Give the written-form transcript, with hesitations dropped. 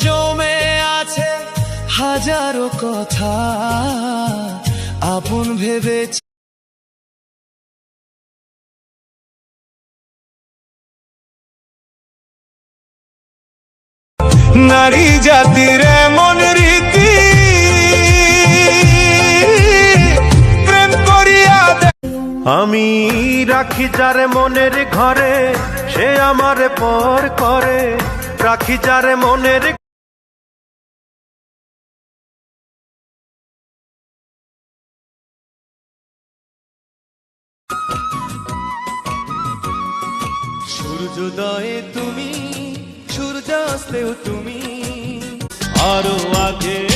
জমে আছে হাজারো কথা, আপন ভেবেছি নারী জাতির এমন রীতি, প্রেম করিয়া আমি রাখি যারে মনের ঘরে, সে আমার পর করে। রাখি যারে মনের সূর্যোদয়ে তুমি, সূর্যাস্তেও তুমি, আরো আগে